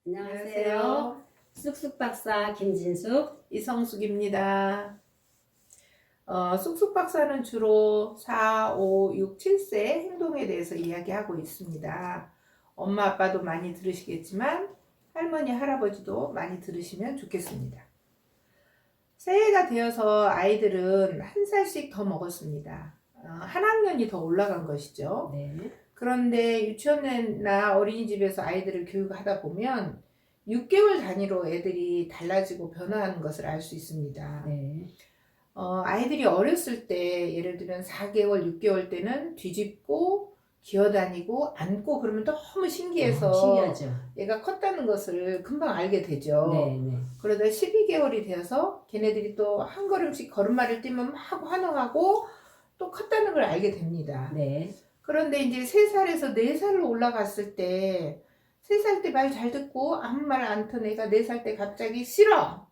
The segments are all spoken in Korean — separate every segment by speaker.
Speaker 1: 안녕하세요. 쑥쑥 박사 김진숙.
Speaker 2: 이성숙입니다. 쑥쑥 박사는 주로 4, 5, 6, 7세 행동에 대해서 이야기하고 있습니다. 엄마 아빠도 많이 들으시겠지만 할머니 할아버지도 많이 들으시면 좋겠습니다. 새해가 되어서 아이들은 한 살씩 더 먹었습니다. 한 학년이 더 올라간 것이죠.
Speaker 1: 네.
Speaker 2: 그런데 유치원이나 어린이집에서 아이들을 교육하다 보면 6개월 단위로 애들이 달라지고 변화하는 것을 알 수 있습니다.
Speaker 1: 네.
Speaker 2: 아이들이 어렸을 때 예를 들면 4개월, 6개월 때는 뒤집고 기어다니고 안고 그러면 너무 신기해서
Speaker 1: 신기하죠.
Speaker 2: 얘가 컸다는 것을 금방 알게 되죠.
Speaker 1: 네, 네.
Speaker 2: 그러다 12개월이 되어서 걔네들이 또 한 걸음씩 걸음마를 뛰면 막 환호하고 또 컸다는 걸 알게 됩니다.
Speaker 1: 네.
Speaker 2: 그런데 이제 3살에서 4살로 올라갔을 때 3살 때 말 잘 듣고 아무 말 안 듣던 애가 4살 때 갑자기 싫어!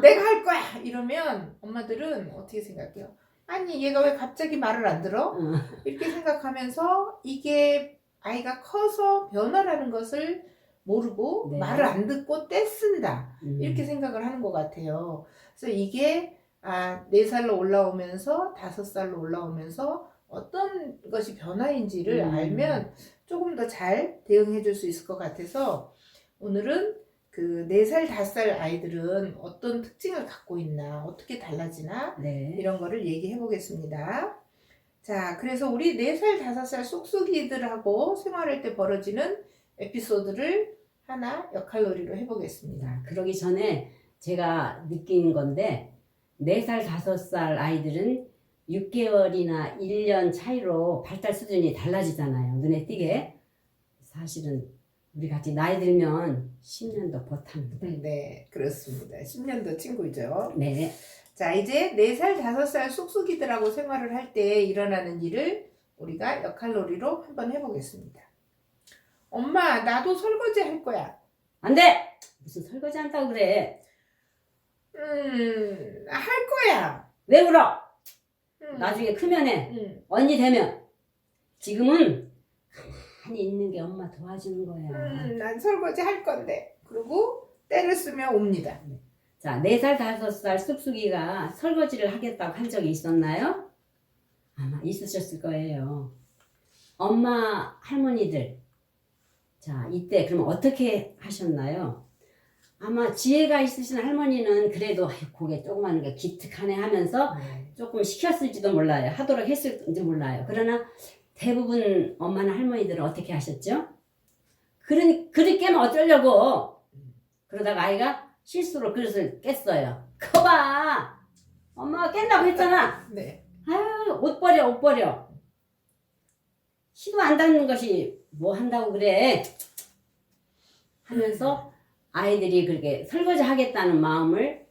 Speaker 2: 내가 할 거야! 이러면 엄마들은 어떻게 생각해요? 아니 얘가 왜 갑자기 말을 안 들어? 이렇게 생각하면서 이게 아이가 커서 변화라는 것을 모르고
Speaker 1: 네.
Speaker 2: 말을 안 듣고 떼쓴다 이렇게 생각을 하는 것 같아요. 그래서 이게 4살로 올라오면서 5살로 올라오면서 어떤 것이 변화인지를 알면 조금 더 잘 대응해 줄 수 있을 것 같아서 오늘은 그 4살, 5살 아이들은 어떤 특징을 갖고 있나, 어떻게 달라지나
Speaker 1: 네.
Speaker 2: 이런 거를 얘기해 보겠습니다. 자, 그래서 우리 4살, 5살 쏙쏙이들하고 생활할 때 벌어지는 에피소드를 하나 역할놀이로 해보겠습니다.
Speaker 1: 그러기 전에 제가 느낀 건데 4살, 5살 아이들은 6개월이나 1년 차이로 발달 수준이 달라지잖아요. 눈에 띄게. 사실은 우리 같이 나이 들면 10년도 못합니다.
Speaker 2: 네, 그렇습니다. 10년도 친구죠.
Speaker 1: 네.
Speaker 2: 자, 이제 4살, 5살 쑥쑥이들하고 생활을 할 때 일어나는 일을 우리가 역할놀이로 한번 해보겠습니다. 엄마, 나도 설거지 할 거야.
Speaker 1: 안 돼! 무슨 설거지 한다고 그래.
Speaker 2: 할 거야.
Speaker 1: 왜 울어?
Speaker 2: 음,
Speaker 1: 나중에 크면 해.
Speaker 2: 음,
Speaker 1: 언니 되면. 지금은 가만히 있는 게 엄마 도와주는 거야.
Speaker 2: 난 설거지 할 건데. 그리고 때를 쓰면 옵니다.
Speaker 1: 자, 4살, 5살 쑥쑥이가 설거지를 하겠다고 한 적이 있었나요? 아마 있으셨을 거예요. 엄마, 할머니들. 자, 이때 그럼 어떻게 하셨나요? 아마 지혜가 있으신 할머니는 그래도 고개 조그마한 게 기특하네 하면서 조금 시켰을지도 몰라요. 하도록 했을지 몰라요. 그러나 대부분 엄마나 할머니들은 어떻게 하셨죠? 그릇 깨면 어쩌려고. 그러다가 아이가 실수로 그릇을 깼어요. 거봐! 엄마가 깬다고 했잖아.
Speaker 2: 네.
Speaker 1: 아유, 옷 버려, 옷 버려. 시도 안 닦는 것이 뭐 한다고 그래. 하면서 아이들이 그렇게 설거지 하겠다는 마음을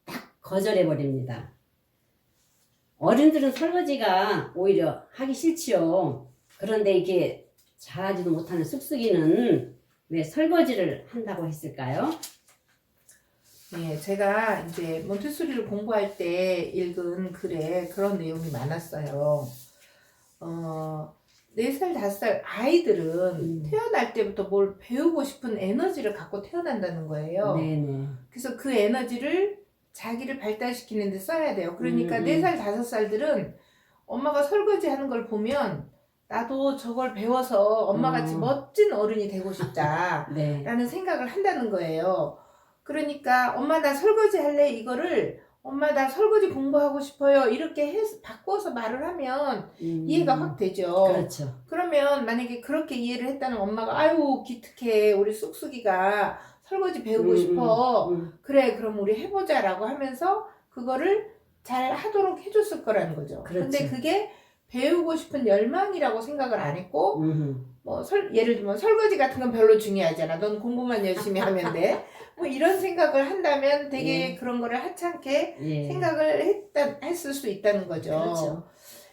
Speaker 1: 딱 거절해 버립니다. 어른들은 설거지가 오히려 하기 싫지요. 그런데 이게 잘하지도 못하는 쑥쑥이는 왜 설거지를 한다고 했을까요?
Speaker 2: 네, 제가 이제 몬테소리를 공부할 때 읽은 글에 그런 내용이 많았어요. 4살, 5살 아이들은 태어날 때부터 뭘 배우고 싶은 에너지를 갖고 태어난다는 거예요.
Speaker 1: 네네.
Speaker 2: 그래서 그 에너지를 자기를 발달시키는 데 써야 돼요. 그러니까 4살, 5살들은 엄마가 설거지 하는 걸 보면 나도 저걸 배워서 엄마같이 멋진 어른이 되고 싶다
Speaker 1: 네.
Speaker 2: 라는 생각을 한다는 거예요. 그러니까 엄마 나 설거지 할래 이거를 엄마 나 설거지 공부하고 싶어요 이렇게 해서 바꿔서 말을 하면 이해가 확 되죠.
Speaker 1: 그렇죠.
Speaker 2: 그러면 만약에 그렇게 이해를 했다는 엄마가 아유 기특해 우리 쑥쑥이가 설거지 배우고 싶어 그래 그럼 우리 해보자 라고 하면서 그거를 잘 하도록 해줬을 거라는 거죠.
Speaker 1: 그렇죠.
Speaker 2: 근데 그게 배우고 싶은 열망이라고 생각을 안 했고 뭐 예를 들면 설거지 같은 건 별로 중요하잖아. 넌 공부만 열심히 하면 돼. 뭐 이런 생각을 한다면 되게 그런 거를 하찮게 생각을 했을 수 있다는 거죠.
Speaker 1: 그렇죠.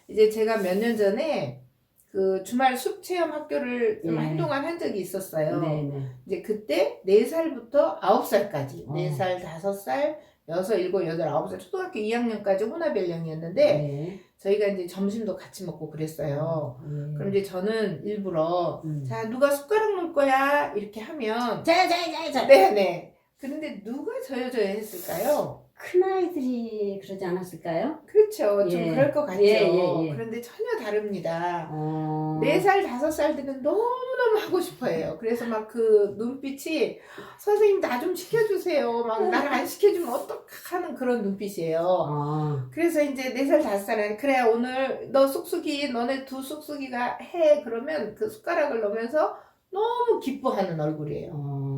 Speaker 2: 이제 제가 몇 년 전에 그 주말 숲 체험 학교를 좀 한동안 한 적이 있었어요.
Speaker 1: 네네.
Speaker 2: 이제 그때 4살부터 9살까지 4살, 5살, 6, 7, 8, 9살 초등학교 2학년까지 혼합 연령이었는데
Speaker 1: 네.
Speaker 2: 저희가 이제 점심도 같이 먹고 그랬어요.
Speaker 1: 네.
Speaker 2: 그럼 이제 저는 일부러
Speaker 1: 음.
Speaker 2: 자 누가 숟가락 놓을 거야 이렇게 하면
Speaker 1: 자.
Speaker 2: 네네. 그런데 누가 저요 했을까요?
Speaker 1: 큰 아이들이 그러지 않았을까요?
Speaker 2: 그렇죠. 좀
Speaker 1: 예.
Speaker 2: 그럴 것 같죠.
Speaker 1: 예.
Speaker 2: 그런데 전혀 다릅니다.
Speaker 1: 어.
Speaker 2: 4살, 5살들은 너무너무 하고 싶어해요. 그래서 막 그 눈빛이 선생님 나 좀 시켜주세요. 막 나를 안 시켜주면 어떡하는 그런 눈빛이에요. 그래서 이제 4살, 5살은 그래 오늘 너 쑥쑥이 너네 두 쑥쑥이가 해 그러면 그 숟가락을 넣으면서 너무 기뻐하는 얼굴이에요.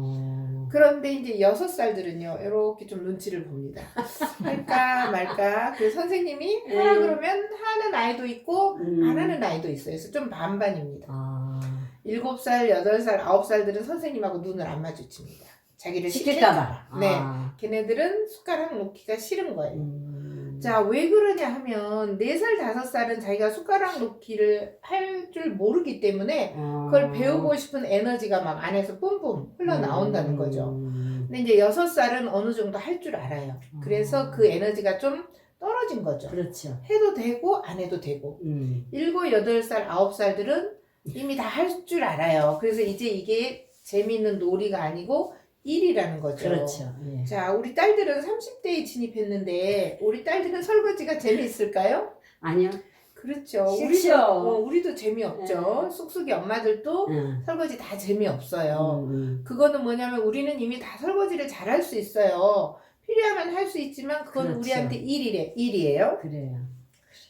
Speaker 2: 그런데 이제 6살들은요 이렇게 좀 눈치를 봅니다. 할까 말까. 그래서 선생님이 하라 그러면 하는 아이도 있고 안 하는 아이도 있어요. 그래서 좀 반반입니다. 7살, 8살, 9살들은 선생님하고 눈을 안 마주칩니다. 자기를 시킬까봐. 네, 걔네들은 숟가락 놓기가 싫은 거예요. 자, 왜 그러냐 하면 4살, 5살은 자기가 숟가락 놓기를 할 줄 모르기 때문에 그걸 배우고 싶은 에너지가 막 안에서 뿜뿜 흘러나온다는 거죠. 근데 이제 6살은 어느 정도 할 줄 알아요. 그래서 그 에너지가 좀 떨어진 거죠.
Speaker 1: 그렇죠.
Speaker 2: 해도 되고 안 해도 되고. 7, 8살, 9살들은 이미 다 할 줄 알아요. 그래서 이제 이게 재미있는 놀이가 아니고 일이라는 거죠.
Speaker 1: 그렇죠. 예.
Speaker 2: 자, 우리 딸들은 30대에 진입했는데 우리 딸들은 설거지가 재미있을까요?
Speaker 1: 아니요.
Speaker 2: 그렇죠.
Speaker 1: 싫죠.
Speaker 2: 우리도 재미없죠. 쑥쑥이 엄마들도 설거지 다 재미없어요. 그거는 뭐냐면 우리는 이미 다 설거지를 잘할 수 있어요. 필요하면 할 수 있지만 그건
Speaker 1: 그렇죠.
Speaker 2: 우리한테 일이에요.
Speaker 1: 그래요.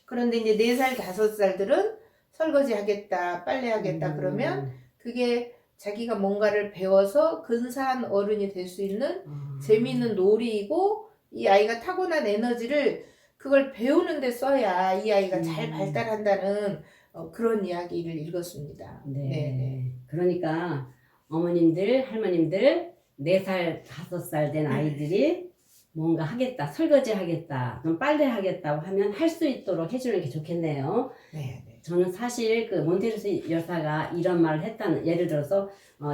Speaker 2: 그런데 이제 4살, 5살들은 설거지 하겠다, 빨래 하겠다 그러면 그게 자기가 뭔가를 배워서 근사한 어른이 될 수 있는 재미있는 놀이이고 이 아이가 타고난 에너지를 그걸 배우는 데 써야 이 아이가 잘 발달한다는 그런 이야기를 읽었습니다.
Speaker 1: 네. 그러니까 어머님들, 할머님들 4살, 5살 된 아이들이 뭔가 하겠다, 설거지 하겠다, 좀 빨래 하겠다고 하면 할 수 있도록 해주는 게 좋겠네요.
Speaker 2: 네.
Speaker 1: 저는 사실 그 몬테소리 여사가 이런 말을 했다는, 예를 들어서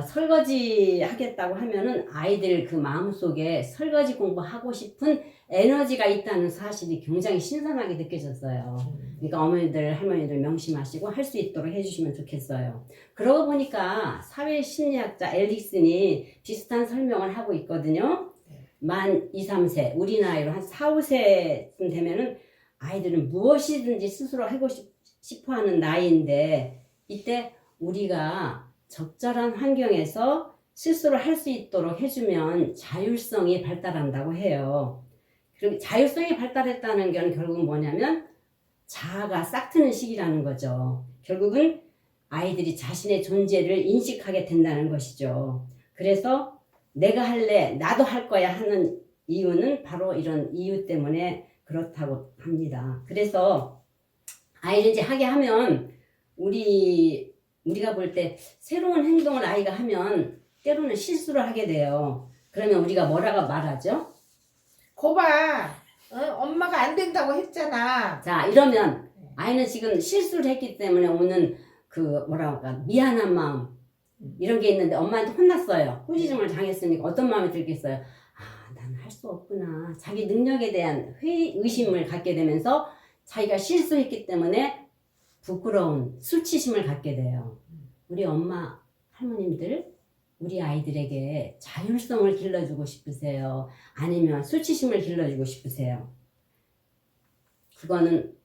Speaker 1: 설거지 하겠다고 하면은 아이들 그 마음속에 설거지 공부하고 싶은 에너지가 있다는 사실이 굉장히 신선하게 느껴졌어요. 그러니까 어머니들, 할머니들 명심하시고 할 수 있도록 해주시면 좋겠어요. 그러고 보니까 사회심리학자 엘릭슨이 비슷한 설명을 하고 있거든요. 만 2, 3세, 우리 나이로 한 4, 5세쯤 되면은 아이들은 무엇이든지 스스로 하고 싶어하는 나이인데 이때 우리가 적절한 환경에서 스스로 할 수 있도록 해주면 자율성이 발달한다고 해요. 그리고 자율성이 발달했다는 건 결국은 뭐냐면 자아가 싹트는 시기라는 거죠. 결국은 아이들이 자신의 존재를 인식하게 된다는 것이죠. 그래서 내가 할래, 나도 할 거야 하는 이유는 바로 이런 이유 때문에 그렇다고 합니다. 그래서 아이를 이제 하게 하면 우리가 볼 때 새로운 행동을 아이가 하면 때로는 실수를 하게 돼요. 그러면 우리가 뭐라고 말하죠?
Speaker 2: 거봐, 엄마가 안 된다고 했잖아.
Speaker 1: 자, 이러면 아이는 지금 실수를 했기 때문에 오는 그 뭐라고 할까 미안한 마음 이런 게 있는데 엄마한테 혼났어요. 꾸짖음을 당했으니까 어떤 마음이 들겠어요? 아, 나는 할 수 없구나. 자기 능력에 대한 의심을 갖게 되면서 자기가 실수했기 때문에 부끄러운 수치심을 갖게 돼요. 우리 엄마, 할머님들, 우리 아이들에게 자율성을 길러주고 싶으세요? 아니면 수치심을 길러주고 싶으세요? 그거는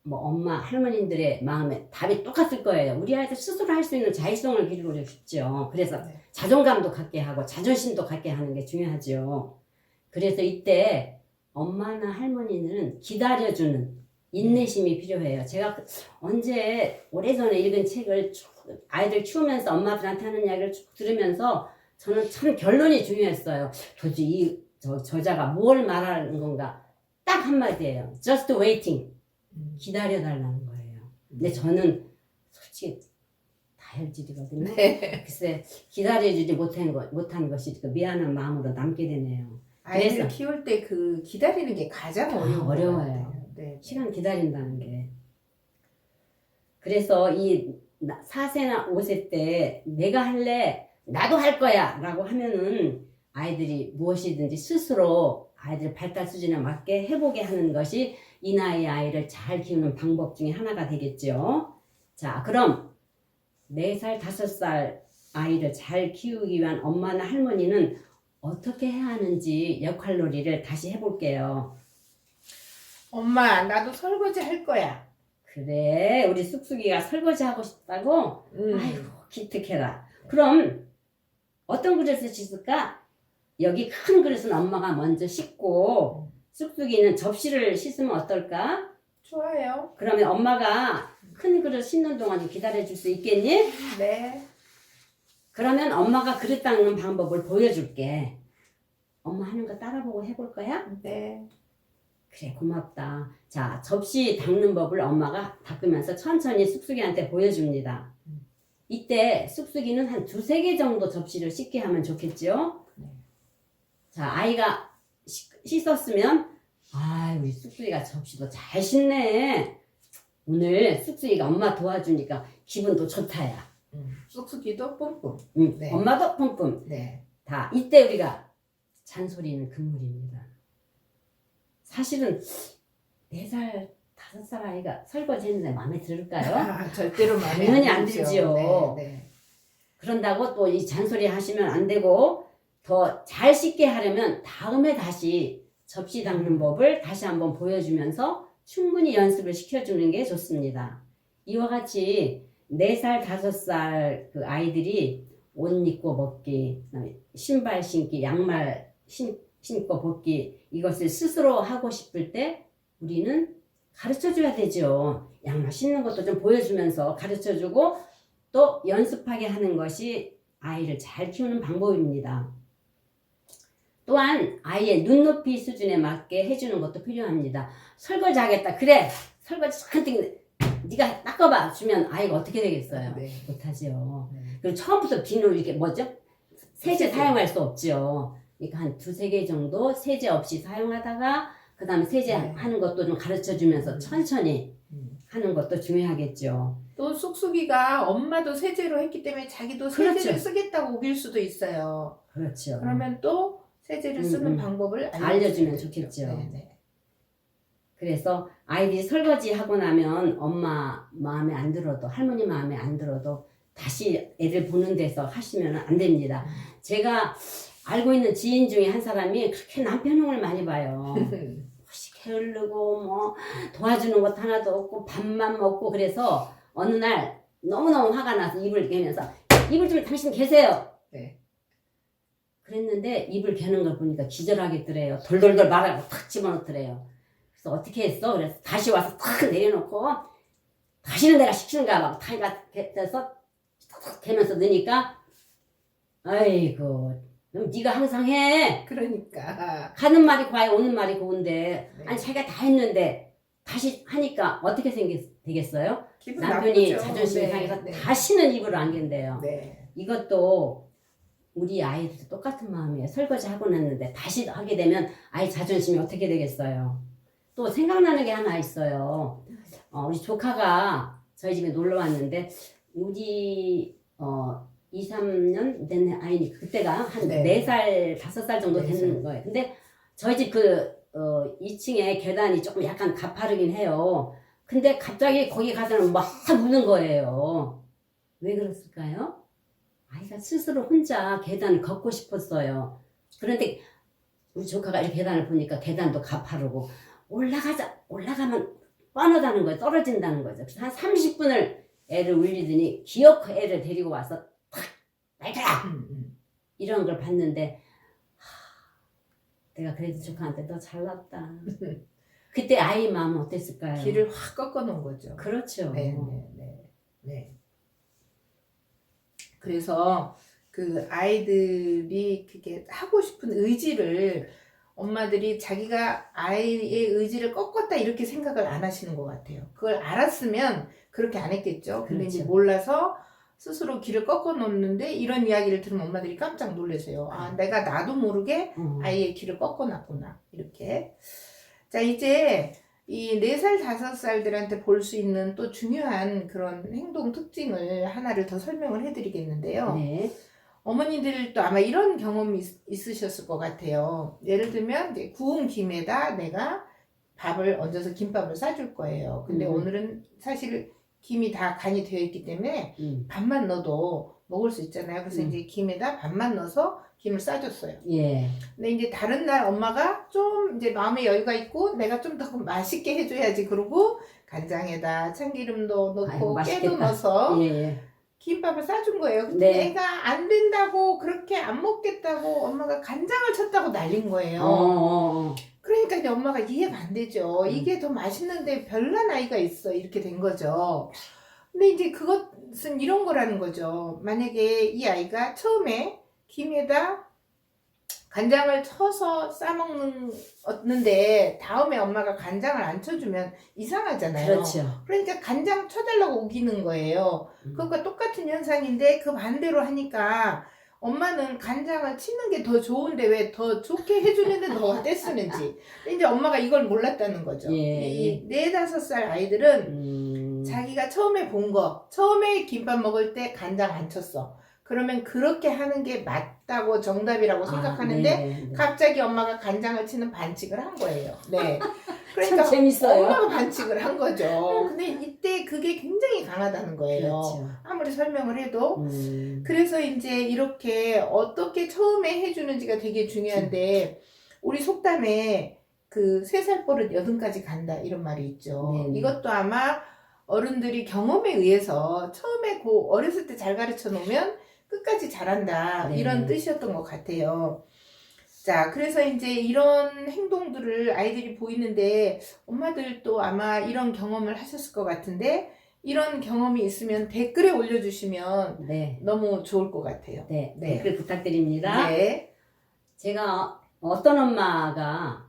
Speaker 1: 뭐 엄마, 할머님들의 마음에 답이 똑같을 거예요. 우리 아이들 스스로 할 수 있는 자율성을 기르고 싶죠. 그래서 자존감도 갖게 하고 자존심도 갖게 하는 게 중요하죠. 그래서 이때 엄마나 할머니는 기다려주는 인내심이 필요해요. 제가 언제 오래전에 읽은 책을 쭉 아이들 키우면서 엄마들한테 하는 이야기를 쭉 들으면서 저는 참 결론이 중요했어요. 도대체 이 저자가 뭘 말하는 건가? 딱 한마디예요. Just waiting. 기다려달라는 거예요. 근데 저는 솔직히 다혈질이거든요. 글쎄 기다려주지 못한 것이 그 미안한 마음으로 남게 되네요.
Speaker 2: 아이를 키울 때 그 기다리는 게 가장
Speaker 1: 어려워요.
Speaker 2: 네.
Speaker 1: 시간 기다린다는 게. 그래서 이 4세나 5세 때 내가 할래, 나도 할 거야 라고 하면은 아이들이 무엇이든지 스스로 아이들 발달 수준에 맞게 해보게 하는 것이 이 나이 아이를 잘 키우는 방법 중에 하나가 되겠죠. 자, 그럼 4살, 5살 아이를 잘 키우기 위한 엄마나 할머니는 어떻게 해야 하는지 역할놀이를 다시 해볼게요.
Speaker 2: 엄마, 나도 설거지 할 거야.
Speaker 1: 그래, 우리 쑥쑥이가 설거지 하고 싶다고? 아이고, 기특해라. 그럼 어떤 그릇을 씻을까? 여기 큰 그릇은 엄마가 먼저 씻고 쑥쑥이는 접시를 씻으면 어떨까?
Speaker 2: 좋아요.
Speaker 1: 그러면 엄마가 큰 그릇 씻는 동안 좀 기다려줄 수 있겠니?
Speaker 2: 네.
Speaker 1: 그러면 엄마가 그릇 닦는 방법을 보여줄게. 엄마 하는 거 따라보고 해볼 거야?
Speaker 2: 네.
Speaker 1: 그래, 고맙다. 자, 접시 닦는 법을 엄마가 닦으면서 천천히 쑥쑥이한테 보여줍니다. 이때 쑥쑥이는 한 2-3개 정도 접시를 씻게 하면 좋겠죠?
Speaker 2: 네.
Speaker 1: 자, 아이가 씻었으면 우리 쑥쑥이가 접시도 잘 씻네. 오늘 쑥쑥이가 엄마 도와주니까 기분도 좋다야.
Speaker 2: 쑥쑥이도 뿜뿜. 네.
Speaker 1: 엄마도 뿜뿜.
Speaker 2: 네.
Speaker 1: 다 이때 우리가 잔소리는 금물입니다. 사실은 4살, 5살 아이가 설거지 했는데 마음에 들을까요?
Speaker 2: 절대로 마음에
Speaker 1: 당연히 안
Speaker 2: 들죠.
Speaker 1: 들지요.
Speaker 2: 네.
Speaker 1: 그런다고 또 이 잔소리 하시면 안 되고 더 잘 씻게 하려면 다음에 다시 접시 닦는 법을 다시 한번 보여주면서 충분히 연습을 시켜주는 게 좋습니다. 이와 같이 4살, 5살 그 아이들이 옷 입고 벗기, 신발 신기, 양말 신고 벗기 이것을 스스로 하고 싶을 때 우리는 가르쳐줘야 되죠. 양말 신는 것도 좀 보여주면서 가르쳐주고 또 연습하게 하는 것이 아이를 잘 키우는 방법입니다. 또한 아이의 눈높이 수준에 맞게 해주는 것도 필요합니다. 설거지 하겠다. 그래, 설거지 잔뜩 네가 닦아봐 주면 아이가 어떻게 되겠어요?
Speaker 2: 네.
Speaker 1: 못하죠.
Speaker 2: 네.
Speaker 1: 그리고 처음부터 비누 이렇게 뭐죠? 세제 사용할 수 없죠. 그러니까 한 2-3개 정도 세제 없이 사용하다가 그 다음에 세제
Speaker 2: 네.
Speaker 1: 하는 것도 좀 가르쳐주면서 천천히 하는 것도 중요하겠죠.
Speaker 2: 또 쑥쑥이가 엄마도 세제로 했기 때문에 자기도
Speaker 1: 그렇죠.
Speaker 2: 세제를 쓰겠다고 우길 수도 있어요.
Speaker 1: 그렇죠.
Speaker 2: 그러면 또 세제를 쓰는 방법을
Speaker 1: 알려주면 좋겠죠.
Speaker 2: 네.
Speaker 1: 그래서 아이들이 설거지 하고 나면 엄마 마음에 안 들어도 할머니 마음에 안 들어도 다시 애들 보는 데서 하시면 안 됩니다. 제가 알고 있는 지인 중에 한 사람이 그렇게 남편 흉을 많이 봐요. 게으르고 뭐 도와주는 것 하나도 없고 밥만 먹고 그래서 어느 날 너무너무 화가 나서 입을 개면서 입을 좀 당신 계세요.
Speaker 2: 네.
Speaker 1: 그랬는데 입을 개는 걸 보니까 기절하겠더래요. 돌돌돌 말하고 탁 집어넣더래요. 그래서 어떻게 했어? 그래서 다시 와서 탁 내려놓고 다시는 내가 시키는가 막 타이가 돼서 탁 개면서 넣으니까 아이고 그럼 네가 항상 해.
Speaker 2: 그러니까
Speaker 1: 가는 말이 과해 오는 말이 고운데
Speaker 2: 네.
Speaker 1: 아니 자기가 다 했는데 다시 하니까 어떻게 되겠어요?
Speaker 2: 기분
Speaker 1: 남편이
Speaker 2: 나쁘죠.
Speaker 1: 자존심이
Speaker 2: 네.
Speaker 1: 상해서
Speaker 2: 네.
Speaker 1: 다시는 입을 안 갠대요.
Speaker 2: 네.
Speaker 1: 이것도 우리 아이들도 똑같은 마음이에요. 설거지 하고 났는데 다시 하게 되면 아이 자존심이 어떻게 되겠어요? 또 생각나는 게 하나 있어요. 우리 조카가 저희 집에 놀러 왔는데 우리 2-3년 된 아이니 그때가 한
Speaker 2: 네.
Speaker 1: 4살, 5살 정도 되는 거예요. 근데 저희 집 2층에 계단이 조금 약간 가파르긴 해요. 근데 갑자기 거기 가서는 막 우는 거예요. 왜 그랬을까요? 아이가 스스로 혼자 계단을 걷고 싶었어요. 그런데 우리 조카가 이렇게 계단을 보니까 계단도 가파르고 올라가면 뻔하다는 거예요. 떨어진다는 거죠. 그래서 한 30분을 애를 울리더니 기어코 애를 데리고 와서 탁 말거라 이런 걸 봤는데 내가 그래도 조카한테 너 잘났다. 그때 아이 마음은 어땠을까요?
Speaker 2: 길을 확 꺾어 놓은 거죠.
Speaker 1: 그렇죠.
Speaker 2: 네. 그래서 그 아이들이 그게 하고 싶은 의지를 엄마들이 자기가 아이의 의지를 꺾었다 이렇게 생각을 안 하시는 것 같아요. 그걸 알았으면 그렇게 안 했겠죠. 근데 이제
Speaker 1: 그렇죠.
Speaker 2: 몰라서 스스로 길을 꺾어 놓는데 이런 이야기를 들으면 엄마들이 깜짝 놀라세요. 아, 내가 나도 모르게 아이의 길을 꺾어 놨구나. 이렇게. 자, 이제 이 4살, 5살들한테 볼 수 있는 또 중요한 그런 행동 특징을 하나를 더 설명을 해드리겠는데요.
Speaker 1: 네.
Speaker 2: 어머니들도 아마 이런 경험이 있으셨을 것 같아요. 예를 들면 이제 구운 김에다 내가 밥을 얹어서 김밥을 싸줄 거예요. 근데 오늘은 사실 김이 다 간이 되어 있기 때문에 밥만 넣어도 먹을 수 있잖아요. 그래서 이제 김에다 밥만 넣어서 김을 싸줬어요.
Speaker 1: 예.
Speaker 2: 근데 이제 다른 날 엄마가 좀 이제 마음의 여유가 있고 내가 좀 더 맛있게 해줘야지 그러고 간장에다 참기름도 넣고
Speaker 1: 아이고, 맛있겠다.
Speaker 2: 깨도 넣어서
Speaker 1: 예.
Speaker 2: 김밥을 싸준 거예요. 근데
Speaker 1: 네.
Speaker 2: 내가 안 된다고 그렇게 안 먹겠다고 엄마가 간장을 쳤다고 난린 거예요. 그러니까 이제 엄마가 이해가 안 되죠. 이게 더 맛있는데 별난 아이가 있어. 이렇게 된 거죠. 근데 이제 그것은 이런 거라는 거죠. 만약에 이 아이가 처음에 김에다 간장을 쳐서 싸먹는데 다음에 엄마가 간장을 안 쳐주면 이상하잖아요.
Speaker 1: 그렇죠.
Speaker 2: 그러니까 간장 쳐달라고 우기는 거예요. 그것과 똑같은 현상인데 그 반대로 하니까 엄마는 간장을 치는 게 더 좋은데 왜 더 좋게 해주는데 너가 떼쓰는지. 이제 엄마가 이걸 몰랐다는 거죠.
Speaker 1: 예.
Speaker 2: 이 4-5살 아이들은 자기가 처음에 본 거, 처음에 김밥 먹을 때 간장 안 쳤어. 그러면 그렇게 하는 게 맞다고 정답이라고 생각하는데
Speaker 1: 네.
Speaker 2: 갑자기 엄마가 간장을 치는 반칙을 한 거예요. 네. 그러니까
Speaker 1: 참 재밌어요.
Speaker 2: 엄마가 반칙을 한 거죠. 근데 이때 그게 굉장히 강하다는 거예요.
Speaker 1: 그렇죠.
Speaker 2: 아무리 설명을 해도. 그래서 이제 이렇게 어떻게 처음에 해주는지가 되게 중요한데 우리 속담에 그 3살 버릇 8까지 간다 이런 말이 있죠.
Speaker 1: 네네.
Speaker 2: 이것도 아마 어른들이 경험에 의해서 처음에 어렸을 때 잘 가르쳐 놓으면 끝까지 잘한다
Speaker 1: 네.
Speaker 2: 이런 뜻이었던 것 같아요. 자, 그래서 이제 이런 행동들을 아이들이 보이는데 엄마들도 아마 이런 경험을 하셨을 것 같은데 이런 경험이 있으면 댓글에 올려주시면
Speaker 1: 네.
Speaker 2: 너무 좋을 것 같아요.
Speaker 1: 네.
Speaker 2: 네.
Speaker 1: 댓글 부탁드립니다.
Speaker 2: 네.
Speaker 1: 제가 어떤 엄마가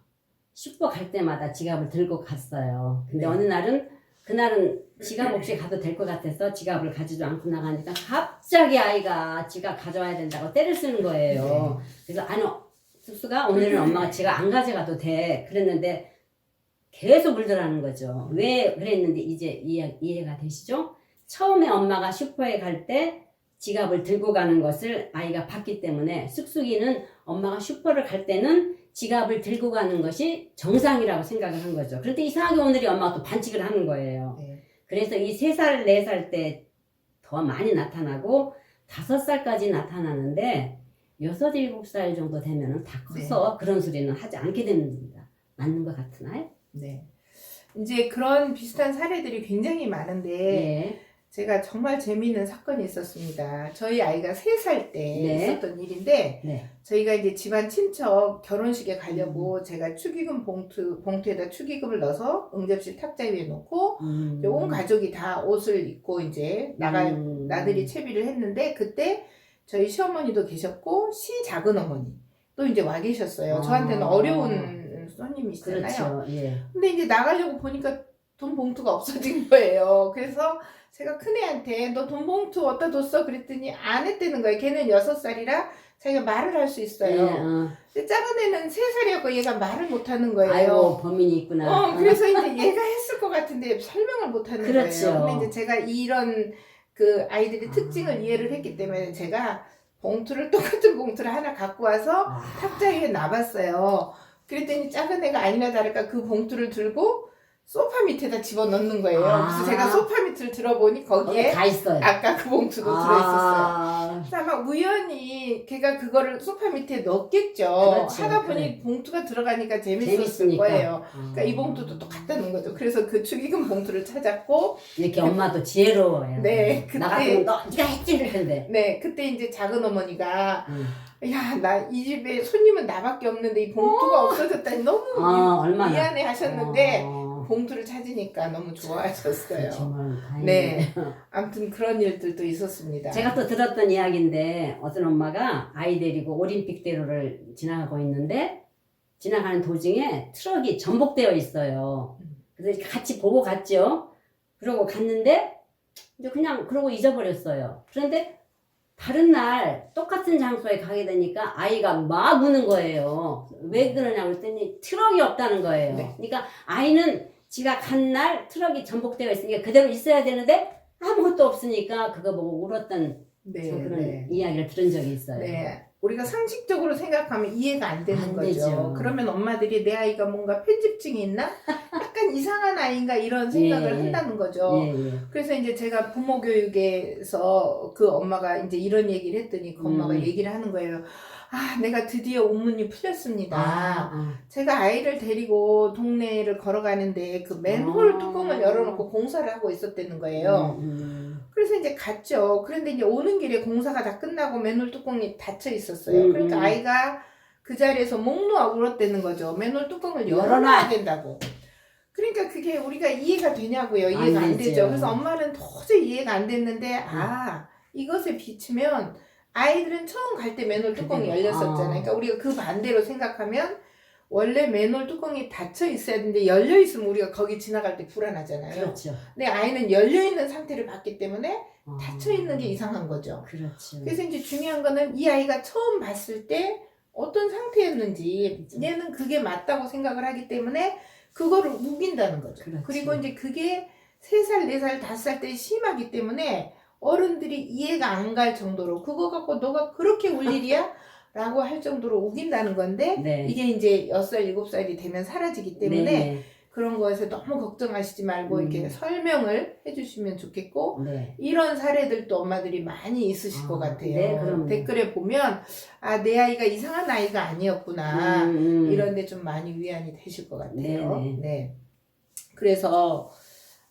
Speaker 1: 슈퍼 갈 때마다 지갑을 들고 갔어요. 근데
Speaker 2: 네.
Speaker 1: 어느 날은 그날은 지갑 없이 가도 될 것 같아서 지갑을 가지도 않고 나가니까 갑자기 아이가 지갑 가져와야 된다고 떼를 쓰는 거예요. 그래서 아니 쑥쑥아 오늘은 엄마가 지갑 안 가져가도 돼 그랬는데 계속 물더라는 거죠. 왜 그랬는데 이제 이해가 되시죠? 처음에 엄마가 슈퍼에 갈 때 지갑을 들고 가는 것을 아이가 봤기 때문에 쑥쑥이는 엄마가 슈퍼를 갈 때는 지갑을 들고 가는 것이 정상이라고 생각을 한 거죠. 그런데 이상하게 오늘이 엄마가 또 반칙을 하는 거예요.
Speaker 2: 네.
Speaker 1: 그래서 이 3살, 4살 때 더 많이 나타나고 5살까지 나타나는데 6, 7살 정도 되면 다 커서 그런 소리는 하지 않게 됩니다. 맞는 것 같으나요?
Speaker 2: 네. 이제 그런 비슷한 사례들이 굉장히 많은데
Speaker 1: 네.
Speaker 2: 제가 정말 재미있는 사건이 있었습니다. 저희 아이가 3살 때
Speaker 1: 네.
Speaker 2: 있었던 일인데
Speaker 1: 네.
Speaker 2: 저희가 이제 집안 친척 결혼식에 가려고 제가 축의금 봉투에다 축의금을 넣어서 응접실 탁자 위에 놓고 이제 온 가족이 다 옷을 입고 이제 나들이 채비를 했는데 그때 저희 시어머니도 계셨고 시작은 어머니 또 이제 와 계셨어요. 저한테는 어려운 손님이시잖아요.
Speaker 1: 그렇죠. 예.
Speaker 2: 근데 이제 나가려고 보니까 돈 봉투가 없어진 거예요. 그래서 제가 큰애한테 너 돈 봉투 어디다 뒀어? 그랬더니 안 했다는 거예요. 걔는 6살이라 자기가 말을 할 수 있어요. 근데 작은 애는 3살이었고 얘가 말을 못 하는 거예요.
Speaker 1: 아이고 범인이 있구나.
Speaker 2: 그래서 이제 얘가 했을 것 같은데 설명을 못 하는
Speaker 1: 그렇죠.
Speaker 2: 거예요. 근데 이제 제가 이런 그 아이들의 특징을 이해를 했기 때문에 제가 똑같은 봉투를 하나 갖고 와서 탁자 위에 놔봤어요. 그랬더니 작은 애가 아니나 다를까 그 봉투를 들고 소파 밑에다 집어넣는 거예요. 그래서 제가 소파 밑을 들어보니 거기에
Speaker 1: 다 있어요.
Speaker 2: 아까 그 봉투도 들어있었어요. 그래서 아마 우연히 걔가 그거를 소파 밑에 넣었겠죠.
Speaker 1: 그렇지,
Speaker 2: 하다 보니 봉투가 들어가니까 재밌었을 거예요. 그러니까 이 봉투도 또 갖다 놓은 거죠. 그래서 그 축의금 봉투를 찾았고
Speaker 1: 이렇게 엄마도 지혜로워요.
Speaker 2: 네, 그때-
Speaker 1: 나 같으면 너 네가 했지 이럴 텐데.
Speaker 2: 네, 그때 이제 작은 어머니가 야, 나 이 집에 손님은 나밖에 없는데 이 봉투가 없어졌다니 너무
Speaker 1: 얼마나
Speaker 2: 미안해 하셨는데 봉투를 찾으니까 너무 좋아하셨어요.
Speaker 1: 정말 다행이네.
Speaker 2: 네. 아무튼 그런 일들도 있었습니다.
Speaker 1: 제가 또 들었던 이야기인데 어떤 엄마가 아이 데리고 올림픽대로를 지나가고 있는데 지나가는 도중에 트럭이 전복되어 있어요. 그래서 같이 보고 갔죠. 그러고 갔는데 이제 그냥 그러고 잊어버렸어요. 그런데 다른 날 똑같은 장소에 가게 되니까 아이가 막 우는 거예요. 왜 그러냐고 했더니 트럭이 없다는 거예요.
Speaker 2: 네.
Speaker 1: 그러니까 아이는 지가 간 날 트럭이 전복되어 있으니까 그대로 있어야 되는데 아무것도 없으니까 그거 보고 울었던
Speaker 2: 네,
Speaker 1: 저 그런
Speaker 2: 네.
Speaker 1: 이야기를 들은 적이 있어요.
Speaker 2: 네. 우리가 상식적으로 생각하면 이해가 안 되는
Speaker 1: 안
Speaker 2: 거죠.
Speaker 1: 되죠.
Speaker 2: 그러면 엄마들이 내 아이가 뭔가 편집증이 있나? 약간 이상한 아이인가 이런 생각을
Speaker 1: 예,
Speaker 2: 한다는 거죠.
Speaker 1: 예, 예.
Speaker 2: 그래서 이제 제가 부모 교육에서 그 엄마가 이제 이런 얘기를 했더니 그 엄마가 얘기를 하는 거예요. 아, 내가 드디어 우문이 풀렸습니다. 제가 아이를 데리고 동네를 걸어가는데 그 맨홀 뚜껑을 열어놓고 공사를 하고 있었다는 거예요. 그래서 이제 갔죠. 그런데 이제 오는 길에 공사가 다 끝나고 맨홀 뚜껑이 닫혀 있었어요. 그러니까 아이가 그 자리에서 목 놓아 울었다는 거죠. 맨홀 뚜껑을 열어놔야 된다고. 그러니까 그게 우리가 이해가 되냐고요. 이해가 안 되죠. 그래서 엄마는 도저히 이해가 안 됐는데 이것에 비추면 아이들은 처음 갈 때 맨홀 뚜껑이 열렸었잖아요. 그러니까 우리가 그 반대로 생각하면 원래 맨홀 뚜껑이 닫혀 있어야 되는데 열려 있으면 우리가 거기 지나갈 때 불안하잖아요.
Speaker 1: 그렇죠.
Speaker 2: 근데 아이는 열려 있는 상태를 봤기 때문에 닫혀 있는 게 이상한 거죠.
Speaker 1: 그렇죠.
Speaker 2: 그래서 이제 중요한 거는 이 아이가 처음 봤을 때 어떤 상태였는지 얘는 그게 맞다고 생각을 하기 때문에 그거를 우긴다는 거죠.
Speaker 1: 그렇지.
Speaker 2: 그리고 이제 그게 3살, 4살, 5살 때 심하기 때문에 어른들이 이해가 안 갈 정도로 그거 갖고 너가 그렇게 울 일이야? 라고 할 정도로 우긴다는 건데
Speaker 1: 네.
Speaker 2: 이게 이제 6살, 7살이 되면 사라지기 때문에
Speaker 1: 네.
Speaker 2: 그런 거에서 너무 걱정하시지 말고 이렇게 설명을 해주시면 좋겠고
Speaker 1: 네.
Speaker 2: 이런 사례들도 엄마들이 많이 있으실 것 같아요.
Speaker 1: 네, 그럼요.
Speaker 2: 댓글에 보면 내 아이가 이상한 아이가 아니었구나 이런데 좀 많이 위안이 되실 것 같아요. 네. 그래서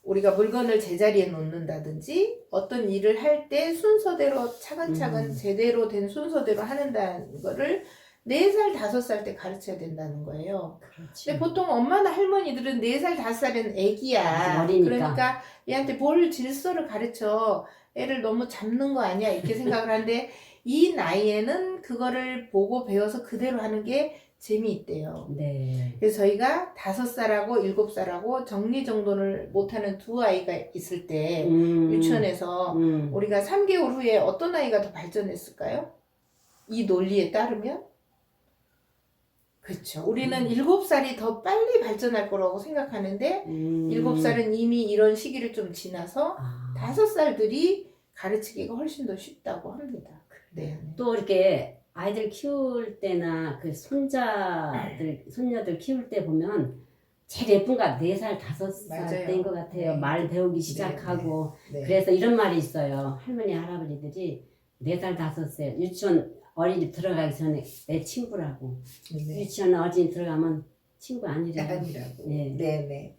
Speaker 2: 우리가 물건을 제자리에 놓는다든지 어떤 일을 할 때 순서대로 차근차근 제대로 된 순서대로 하는다는 거를 4살, 5살 때 가르쳐야 된다는 거예요.
Speaker 1: 그렇죠.
Speaker 2: 근데 보통 엄마나 할머니들은 4살, 5살은 애기야.
Speaker 1: 어리니까.
Speaker 2: 그러니까 얘한테 뭘 질서를 가르쳐. 애를 너무 잡는 거 아니야. 이렇게 생각을 하는데 이 나이에는 그거를 보고 배워서 그대로 하는 게 재미있대요.
Speaker 1: 네.
Speaker 2: 그래서 저희가 5살하고 7살하고 정리정돈을 못하는 두 아이가 있을 때 유치원에서 우리가 3개월 후에 어떤 아이가 더 발전했을까요? 이 논리에 따르면? 그렇죠. 우리는 7살이 더 빨리 발전할 거라고 생각하는데 7살은 이미 이런 시기를 좀 지나서 5살들이 가르치기가 훨씬 더 쉽다고 합니다. 네.
Speaker 1: 또 이렇게 아이들 키울 때나 그 손자들, 손녀들 키울 때 보면 제일 예쁜가 4살, 5살 때인 것 같아요.
Speaker 2: 네.
Speaker 1: 말 배우기 시작하고.
Speaker 2: 네.
Speaker 1: 그래서 이런 말이 있어요. 할머니, 할아버지들이 4살, 5살 유치원 어린이집 들어가기 전에 내 친구라고.
Speaker 2: 네.
Speaker 1: 유치원 어린이집 들어가면 친구 아니라고.
Speaker 2: 아니라고.
Speaker 1: 네.
Speaker 2: 네.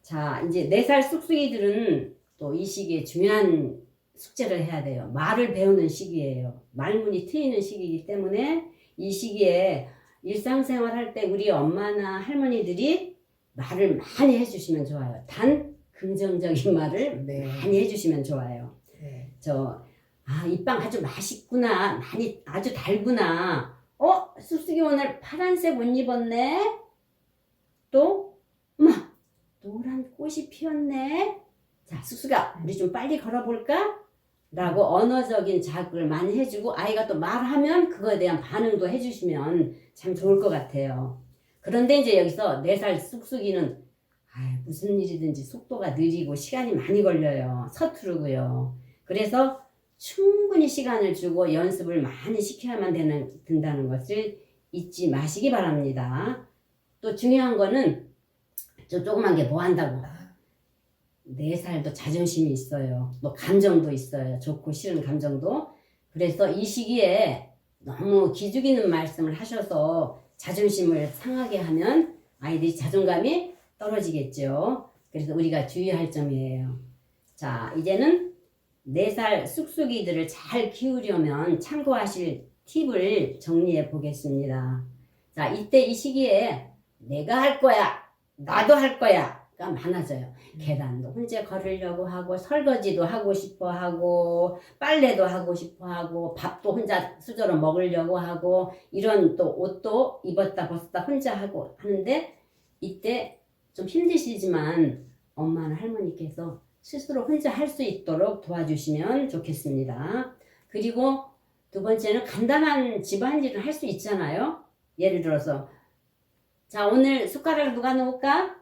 Speaker 1: 자, 이제 4살 쑥쑥이들은 또 이 시기에 중요한 숙제를 해야 돼요. 말을 배우는 시기예요. 말문이 트이는 시기이기 때문에 이 시기에 일상생활 할 때 우리 엄마나 할머니들이 말을 많이 해주시면 좋아요. 단 긍정적인 말을 많이 해주시면 좋아요.
Speaker 2: 네.
Speaker 1: 이 빵 아주 맛있구나. 아주 달구나. 쑥쑥이 오늘 파란색 옷 입었네. 또, 엄마, 노란 꽃이 피었네. 자, 쑥쑥아, 우리 좀 빨리 걸어볼까? 라고 언어적인 자극을 많이 해주고 아이가 또 말하면 그거에 대한 반응도 해주시면 참 좋을 것 같아요. 그런데 이제 여기서 4살 쑥쑥이는 무슨 일이든지 속도가 느리고 시간이 많이 걸려요. 서투르고요. 그래서 충분히 시간을 주고 연습을 많이 시켜야만 된다는 것을 잊지 마시기 바랍니다. 또 중요한 거는 저 조그만 게 뭐 한다고 4살도 자존심이 있어요. 또 감정도 있어요. 좋고 싫은 감정도. 그래서 이 시기에 너무 기죽이는 말씀을 하셔서 자존심을 상하게 하면 아이들이 자존감이 떨어지겠죠. 그래서 우리가 주의할 점이에요. 자, 이제는 4살 쑥쑥이들을 잘 키우려면 참고하실 팁을 정리해 보겠습니다. 자, 이때 이 시기에 내가 할 거야, 나도 할 거야 가 많아져요. 계단도 혼자 걸으려고 하고 설거지도 하고 싶어 하고 빨래도 하고 싶어 하고 밥도 혼자 수저로 먹으려고 하고 이런 또 옷도 입었다 벗었다 혼자 하고 하는데 이때 좀 힘드시지만 엄마나 할머니께서 스스로 혼자 할 수 있도록 도와주시면 좋겠습니다. 그리고 두 번째는 간단한 집안일을 할 수 있잖아요. 예를 들어서 자, 오늘 숟가락을 누가 놓을까?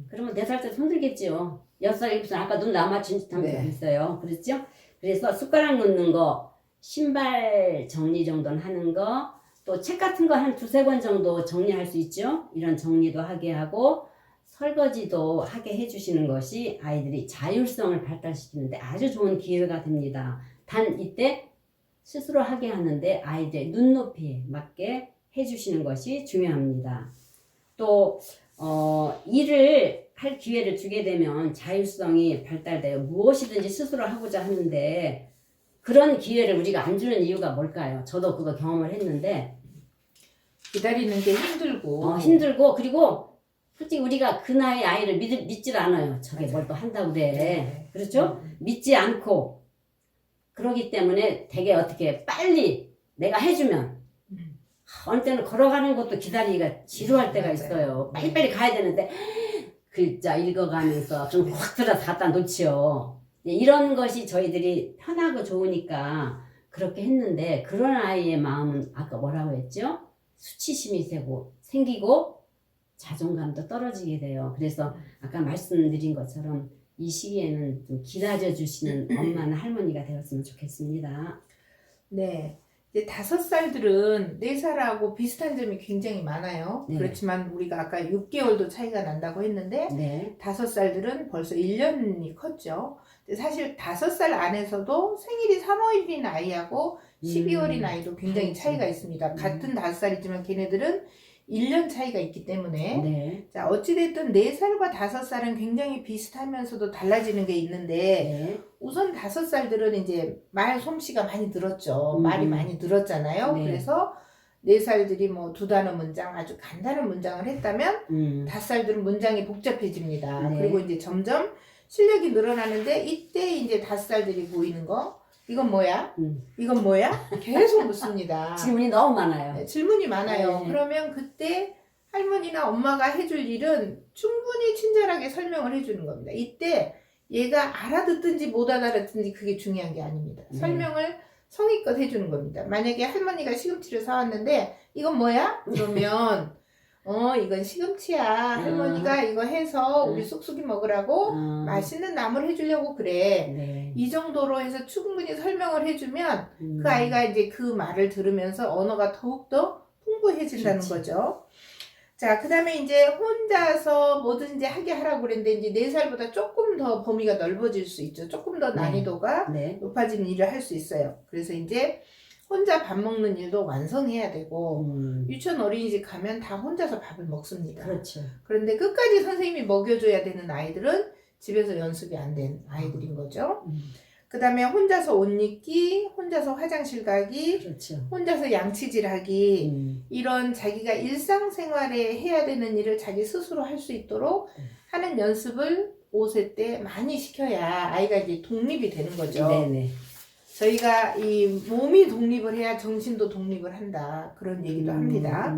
Speaker 1: 그러면 4살 때 손들겠지요. 6살, 7살 아까 눈 남아준 짓 하면서 있어요. 그렇죠? 그래서 숟가락 놓는 거, 신발 정리 정도는 하는 거, 또 책 같은 거 한 두세 권 정도 정리할 수 있죠. 이런 정리도 하게 하고 설거지도 하게 해주시는 것이 아이들이 자율성을 발달시키는데 아주 좋은 기회가 됩니다. 단 이때 스스로 하게 하는데 아이들의 눈높이에 맞게 해주시는 것이 중요합니다. 또 일을 할 기회를 주게 되면 자율성이 발달되어 무엇이든지 스스로 하고자 하는데 그런 기회를 우리가 안 주는 이유가 뭘까요? 저도 그거 경험을 했는데
Speaker 2: 기다리는 게 힘들고
Speaker 1: 힘들고 그리고 솔직히 우리가 그 나이 아이를 믿질 않아요. 저게 뭘 또 한다고 그래.
Speaker 2: 네.
Speaker 1: 그렇죠? 믿지 않고 그러기 때문에 되게 어떻게 빨리 내가 해주면 어느 때는 걸어가는 것도 기다리기가 지루할 때가 있어요. 빨리빨리 가야 되는데 글자 읽어가면서 좀 확 들어서 갖다 놓지요. 이런 것이 저희들이 편하고 좋으니까 그렇게 했는데 그런 아이의 마음은 아까 뭐라고 했죠? 수치심이 생기고 자존감도 떨어지게 돼요. 그래서 아까 말씀드린 것처럼 이 시기에는 좀 기다려주시는 엄마나 할머니가 되었으면 좋겠습니다.
Speaker 2: 네. 이제 5살들은 4살하고 비슷한 점이 굉장히 많아요.
Speaker 1: 네.
Speaker 2: 그렇지만 우리가 아까 6개월도 차이가 난다고 했는데
Speaker 1: 네.
Speaker 2: 5살들은 벌써 1년이 컸죠. 근데 사실 5살 안에서도 생일이 3, 5일인 아이하고 12월인 아이도 굉장히
Speaker 1: 그렇죠.
Speaker 2: 차이가 있습니다. 같은 5살이지만 걔네들은 1년 차이가 있기 때문에
Speaker 1: 네.
Speaker 2: 자 어찌됐든 4살과 5살은 굉장히 비슷하면서도 달라지는 게 있는데
Speaker 1: 네.
Speaker 2: 우선 5살들은 이제 말 솜씨가 많이 늘었죠. 말이 많이 늘었잖아요.
Speaker 1: 네.
Speaker 2: 그래서 4살들이 뭐 2단어 문장 아주 간단한 문장을 했다면 5살들은 문장이 복잡해집니다.
Speaker 1: 네.
Speaker 2: 그리고 이제 점점 실력이 늘어나는데 이때 이제 5살들이 보이는 거 이건 뭐야? 이건 뭐야? 계속 묻습니다.
Speaker 1: 질문이 너무 많아요.
Speaker 2: 네, 질문이 많아요.
Speaker 1: 네.
Speaker 2: 그러면 그때 할머니나 엄마가 해줄 일은 충분히 친절하게 설명을 해주는 겁니다. 이때 얘가 알아듣든지 못 알아듣든지 그게 중요한 게 아닙니다.
Speaker 1: 네.
Speaker 2: 설명을 성의껏 해주는 겁니다. 만약에 할머니가 시금치를 사왔는데 이건 뭐야? 그러면 이건 시금치야. 할머니가 이거 해서 우리 쑥쑥이 먹으라고 맛있는 나물 해주려고 그래.
Speaker 1: 네.
Speaker 2: 이 정도로 해서 충분히 설명을 해주면 그 아이가 이제 그 말을 들으면서 언어가 더욱더 풍부해진다는
Speaker 1: 그렇지.
Speaker 2: 거죠. 자, 그 다음에 이제 혼자서 뭐든지 하게 하라고 그랬는데 이제 4살보다 조금 더 범위가 넓어질 수 있죠. 조금 더 난이도가
Speaker 1: 네.
Speaker 2: 높아지는 일을 할 수 있어요. 그래서 이제 혼자 밥 먹는 일도 완성해야 되고 유치원 어린이집 가면 다 혼자서 밥을 먹습니다.
Speaker 1: 그렇죠.
Speaker 2: 그런데 끝까지 선생님이 먹여줘야 되는 아이들은 집에서 연습이 안 된 아이들인 거죠. 그 다음에 혼자서 옷 입기, 혼자서 화장실 가기,
Speaker 1: 그렇죠.
Speaker 2: 혼자서 양치질 하기, 이런 자기가 일상생활에 해야 되는 일을 자기 스스로 할 수 있도록 하는 연습을 5세 때 많이 시켜야 아이가 이제 독립이 되는 거죠.
Speaker 1: 네네.
Speaker 2: 저희가 이 몸이 독립을 해야 정신도 독립을 한다. 그런 얘기도 합니다.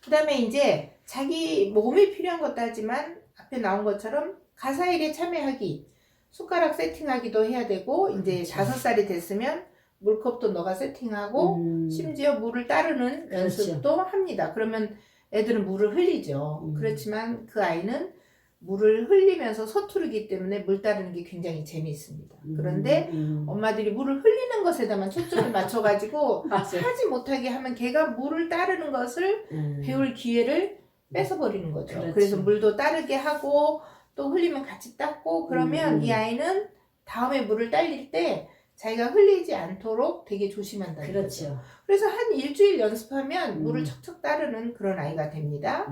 Speaker 2: 그 다음에 이제 자기 몸이 필요한 것도 하지만 앞에 나온 것처럼 가사일에 참여하기, 숟가락 세팅하기도 해야 되고 이제 5살이 됐으면 물컵도 너가 세팅하고 심지어 물을 따르는
Speaker 1: 그렇죠.
Speaker 2: 연습도 합니다. 그러면 애들은 물을 흘리죠. 그렇지만 그 아이는 물을 흘리면서 서투르기 때문에 물 따르는 게 굉장히 재미있습니다. 그런데 엄마들이 물을 흘리는 것에다만 초점을 맞춰가지고 하지 못하게 하면 걔가 물을 따르는 것을 배울 기회를 뺏어버리는 거죠.
Speaker 1: 그렇지.
Speaker 2: 그래서 물도 따르게 하고 또 흘리면 같이 닦고 그러면 이 아이는 다음에 물을 딸릴 때 자기가 흘리지 않도록 되게 조심한다는
Speaker 1: 그렇죠.
Speaker 2: 거죠. 그래서 한 일주일 연습하면 물을 척척 따르는 그런 아이가 됩니다.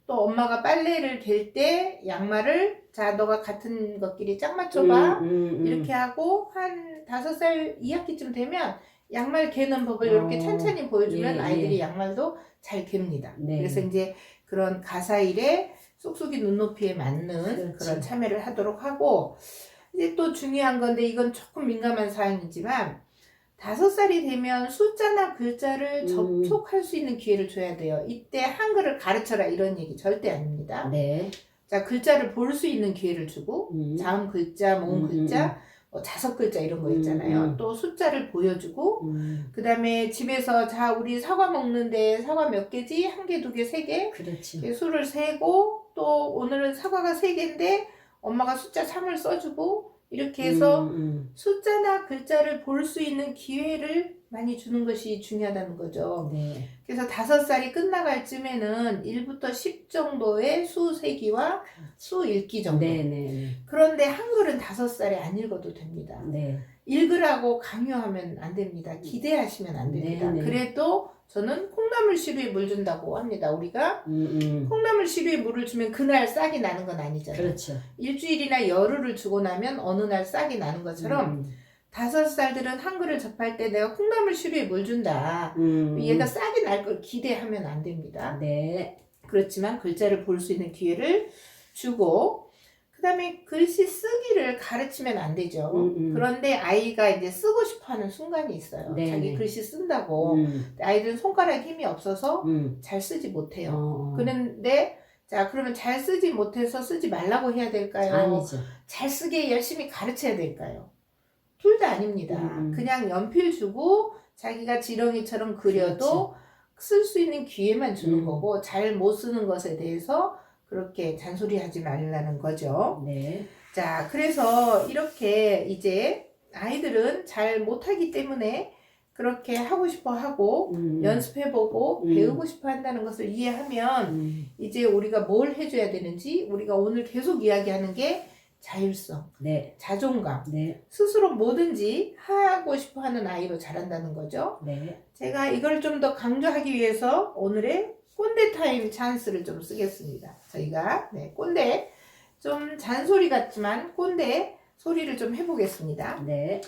Speaker 2: 또 엄마가 빨래를 갤 때 양말을 자 너가 같은 것끼리 짝 맞춰봐 이렇게 하고 한 5살 2학기쯤 되면 양말 개는 법을 이렇게 천천히 보여주면
Speaker 1: 예,
Speaker 2: 아이들이
Speaker 1: 예.
Speaker 2: 양말도 잘 갭니다.
Speaker 1: 네.
Speaker 2: 그래서 이제 그런 가사일에 쑥쑥이 눈높이에 맞는
Speaker 1: 그렇지.
Speaker 2: 그런 참여를 하도록 하고 이제 또 중요한 건데 이건 조금 민감한 사항이지만 5살이 되면 숫자나 글자를 접촉할 수 있는 기회를 줘야 돼요. 이때 한글을 가르쳐라 이런 얘기 절대 아닙니다.
Speaker 1: 네.
Speaker 2: 자, 글자를 볼 수 있는 기회를 주고 자음 글자, 모음 글자, 뭐 자석 글자 이런 거 있잖아요. 또 숫자를 보여주고 그 다음에 집에서 자 우리 사과 먹는데 사과 몇 개지? 1개, 2개, 3개?
Speaker 1: 그렇죠.
Speaker 2: 이렇게 수를 세고 또 오늘은 사과가 3개인데 엄마가 숫자 3을 써주고 이렇게 해서
Speaker 1: 음.
Speaker 2: 숫자나 글자를 볼 수 있는 기회를 많이 주는 것이 중요하다는 거죠.
Speaker 1: 네.
Speaker 2: 그래서 5살이 끝나갈 쯤에는 1부터 10 정도의 수 세기와 수 읽기 정도.
Speaker 1: 네네.
Speaker 2: 그런데 한글은 5살에 안 읽어도 됩니다.
Speaker 1: 네.
Speaker 2: 읽으라고 강요하면 안 됩니다. 기대하시면 안 됩니다.
Speaker 1: 네네.
Speaker 2: 그래도 저는 콩나물 시루에 물 준다고 합니다. 우리가 콩나물 시루에 물을 주면 그날 싹이 나는 건 아니잖아요.
Speaker 1: 그렇죠.
Speaker 2: 일주일이나 열흘을 주고 나면 어느 날 싹이 나는 것처럼 5살들은 한글을 접할 때 내가 콩나물 시루에 물 준다. 얘가 싹이 날 걸 기대하면 안 됩니다.
Speaker 1: 네.
Speaker 2: 그렇지만 글자를 볼 수 있는 기회를 주고 그 다음에 글씨 쓰기를 가르치면 안 되죠. 그런데 아이가 이제 쓰고 싶어 하는 순간이 있어요.
Speaker 1: 네네.
Speaker 2: 자기 글씨 쓴다고. 아이들은 손가락 힘이 없어서 잘 쓰지 못해요. 그런데 자, 그러면 잘 쓰지 못해서 쓰지 말라고 해야 될까요?
Speaker 1: 아니죠.
Speaker 2: 잘 쓰게 열심히 가르쳐야 될까요? 둘 다 아닙니다. 그냥 연필 주고 자기가 지렁이처럼 그려도 쓸 수 있는 기회만 주는 거고 잘 못 쓰는 것에 대해서 그렇게 잔소리하지 말라는 거죠.
Speaker 1: 네.
Speaker 2: 자, 그래서 이렇게 이제 아이들은 잘 못하기 때문에 그렇게 하고 싶어 하고 연습해보고 배우고 싶어 한다는 것을 이해하면 이제 우리가 뭘 해줘야 되는지 우리가 오늘 계속 이야기하는 게 자율성,
Speaker 1: 네.
Speaker 2: 자존감,
Speaker 1: 네.
Speaker 2: 스스로 뭐든지 하고 싶어 하는 아이로 자란다는 거죠.
Speaker 1: 네.
Speaker 2: 제가 이걸 좀 더 강조하기 위해서 오늘의 꼰대 타임 찬스를 좀 쓰겠습니다. 저희가 꼰대 좀 잔소리 같지만 꼰대 소리를 좀 해보겠습니다.
Speaker 1: 네.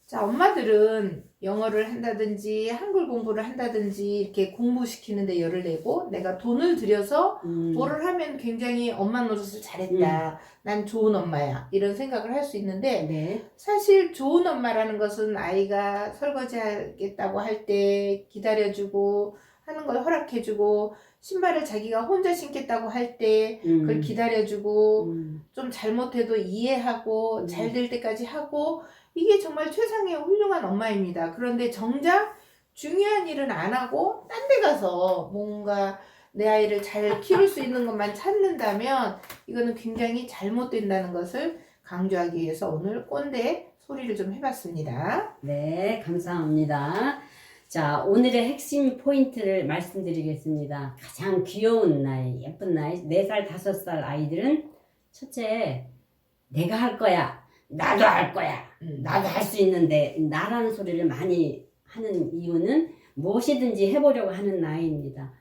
Speaker 2: 자, 엄마들은 영어를 한다든지 한글 공부를 한다든지 이렇게 공부시키는데 열을 내고 내가 돈을 들여서 뭐를 하면 굉장히 엄마 노릇을 잘했다. 난 좋은 엄마야. 이런 생각을 할 수 있는데
Speaker 1: 네.
Speaker 2: 사실 좋은 엄마라는 것은 아이가 설거지 하겠다고 할 때 기다려주고 하는 걸 허락해주고 신발을 자기가 혼자 신겠다고 할 때 그걸 기다려주고 좀 잘못해도 이해하고 잘 될 때까지 하고 이게 정말 최상의 훌륭한 엄마입니다. 그런데 정작 중요한 일은 안 하고 딴 데 가서 뭔가 내 아이를 잘 키울 수 있는 것만 찾는다면 이거는 굉장히 잘못된다는 것을 강조하기 위해서 오늘 꼰대 소리를 좀 해봤습니다.
Speaker 1: 네, 감사합니다. 자, 오늘의 핵심 포인트를 말씀드리겠습니다. 가장 귀여운 나이, 예쁜 나이, 4살, 5살 아이들은 첫째, 내가 할 거야. 나도 할 거야. 나도 할 수 있는데 나라는 소리를 많이 하는 이유는 무엇이든지 해보려고 하는 나이입니다.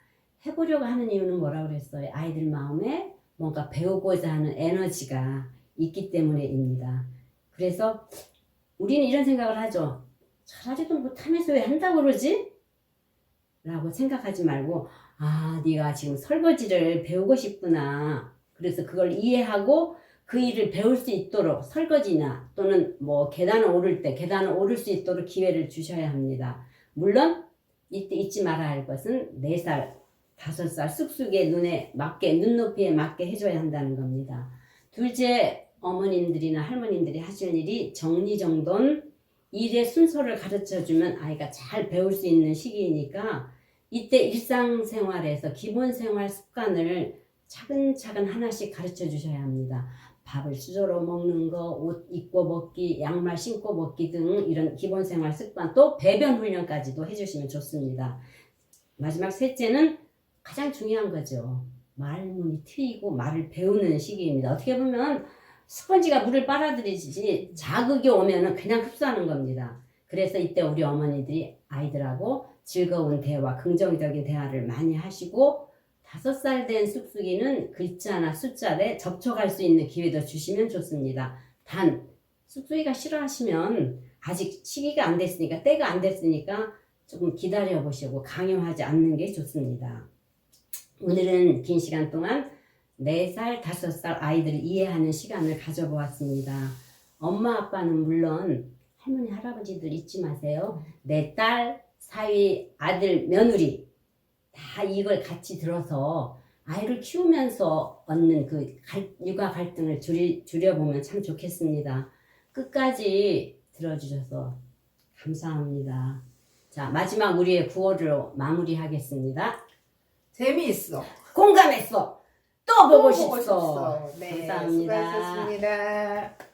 Speaker 1: 해보려고 하는 이유는 뭐라고 그랬어요? 아이들 마음에 뭔가 배우고자 하는 에너지가 있기 때문에입니다. 그래서 우리는 이런 생각을 하죠. 차라리도 못하면서 왜 한다고 그러지? 라고 생각하지 말고 네가 지금 설거지를 배우고 싶구나. 그래서 그걸 이해하고 그 일을 배울 수 있도록 설거지나 또는 뭐 계단을 오를 때 계단을 오를 수 있도록 기회를 주셔야 합니다. 물론 이때 잊지 말아야 할 것은 4살, 5살 쑥쑥의 눈에 맞게 눈높이에 맞게 해줘야 한다는 겁니다. 둘째, 어머님들이나 할머님들이 하실 일이 정리정돈 일의 순서를 가르쳐주면 아이가 잘 배울 수 있는 시기이니까 이때 일상생활에서 기본생활 습관을 차근차근 하나씩 가르쳐 주셔야 합니다. 밥을 수저로 먹는 거, 옷 입고 먹기, 양말 신고 먹기 등 이런 기본생활 습관, 또 배변 훈련까지도 해주시면 좋습니다. 마지막 셋째는 가장 중요한 거죠. 말문이 트이고 말을 배우는 시기입니다. 어떻게 보면 스펀지가 물을 빨아들이지 자극이 오면은 그냥 흡수하는 겁니다. 그래서 이때 우리 어머니들이 아이들하고 즐거운 대화, 긍정적인 대화를 많이 하시고 5살 된 쑥쑥이는 글자나 숫자에 접촉할 수 있는 기회도 주시면 좋습니다. 단 쑥쑥이가 싫어하시면 아직 시기가 안 됐으니까 때가 안 됐으니까 조금 기다려 보시고 강요하지 않는 게 좋습니다. 오늘은 긴 시간 동안 4살, 5살 아이들을 이해하는 시간을 가져보았습니다. 엄마, 아빠는 물론 할머니, 할아버지들 잊지 마세요. 내 딸, 사위, 아들, 며느리 다 이걸 같이 들어서 아이를 키우면서 얻는 그 육아 갈등을 줄여보면 참 좋겠습니다. 끝까지 들어주셔서 감사합니다. 자, 마지막 우리의 구호로 마무리하겠습니다.
Speaker 2: 재미있어.
Speaker 1: 공감했어. 또 보고
Speaker 2: 또
Speaker 1: 싶어.
Speaker 2: 네,
Speaker 1: 감사합니다.
Speaker 2: 수고하셨습니다.